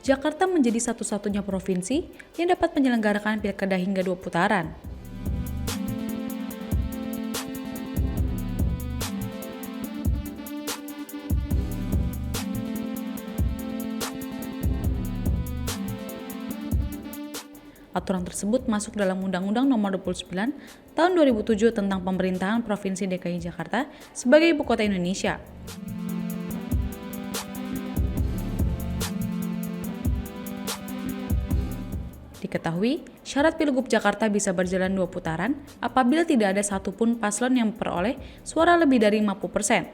Jakarta menjadi satu-satunya provinsi yang dapat menyelenggarakan pilkada hingga 2 putaran. Aturan tersebut masuk dalam Undang-Undang Nomor 29 Tahun 2007 tentang Pemerintahan Provinsi DKI Jakarta sebagai Ibu Kota Indonesia. Diketahui, syarat Pilgub Jakarta bisa berjalan 2 putaran apabila tidak ada satupun paslon yang memperoleh suara lebih dari 50%.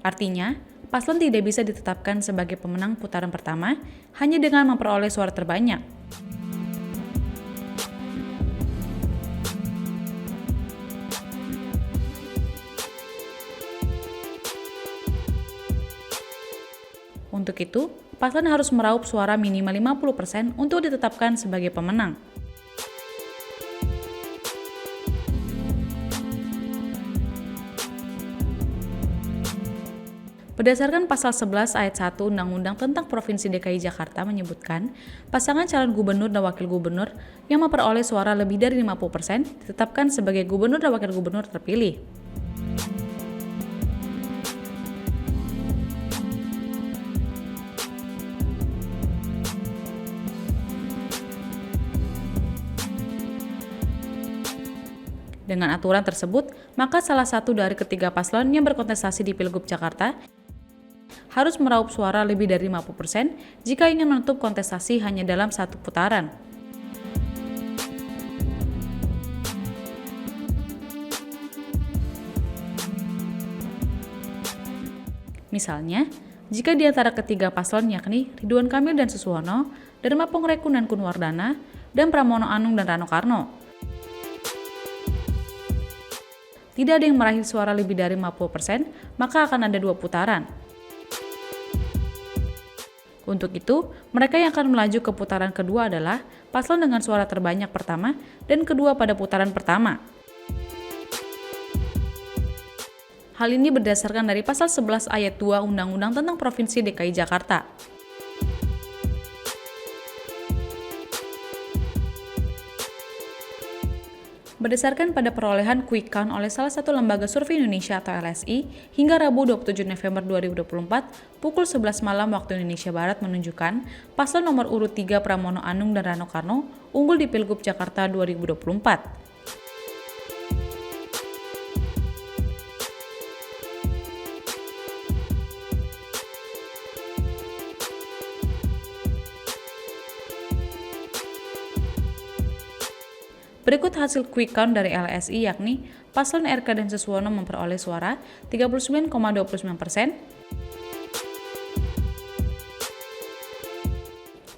Artinya, paslon tidak bisa ditetapkan sebagai pemenang putaran pertama hanya dengan memperoleh suara terbanyak. Untuk itu, paslon harus meraup suara minimal 50% untuk ditetapkan sebagai pemenang. Berdasarkan pasal 11 ayat 1 Undang-Undang tentang Provinsi DKI Jakarta menyebutkan, pasangan calon gubernur dan wakil gubernur yang memperoleh suara lebih dari 50% ditetapkan sebagai gubernur dan wakil gubernur terpilih. Dengan aturan tersebut, maka salah satu dari ketiga paslon yang berkontestasi di Pilgub Jakarta harus meraup suara lebih dari 50% jika ingin menutup kontestasi hanya dalam 1 putaran. Misalnya, jika di antara ketiga paslon yakni Ridwan Kamil dan Suswono, Dharma Pongrekun dan Kunwardana, dan Pramono Anung dan Rano Karno, tidak ada yang meraih suara lebih dari 50%, maka akan ada 2 putaran. Untuk itu, mereka yang akan melaju ke putaran kedua adalah paslon dengan suara terbanyak pertama dan kedua pada putaran pertama. Hal ini berdasarkan dari pasal 11 ayat 2 Undang-Undang tentang Provinsi DKI Jakarta. Berdasarkan pada perolehan quick count oleh salah satu lembaga survei Indonesia atau LSI, hingga Rabu 27 November 2024, pukul 11 malam waktu Indonesia Barat menunjukkan paslon nomor urut 3 Pramono Anung dan Rano Karno unggul di Pilgub Jakarta 2024. Berikut hasil quick count dari LSI yakni paslon RK dan Suswono memperoleh suara 39,29%,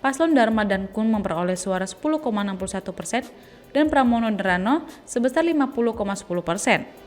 paslon Dharma dan Kun memperoleh suara 10,61%, dan Pramono dan Rano sebesar 50,10%.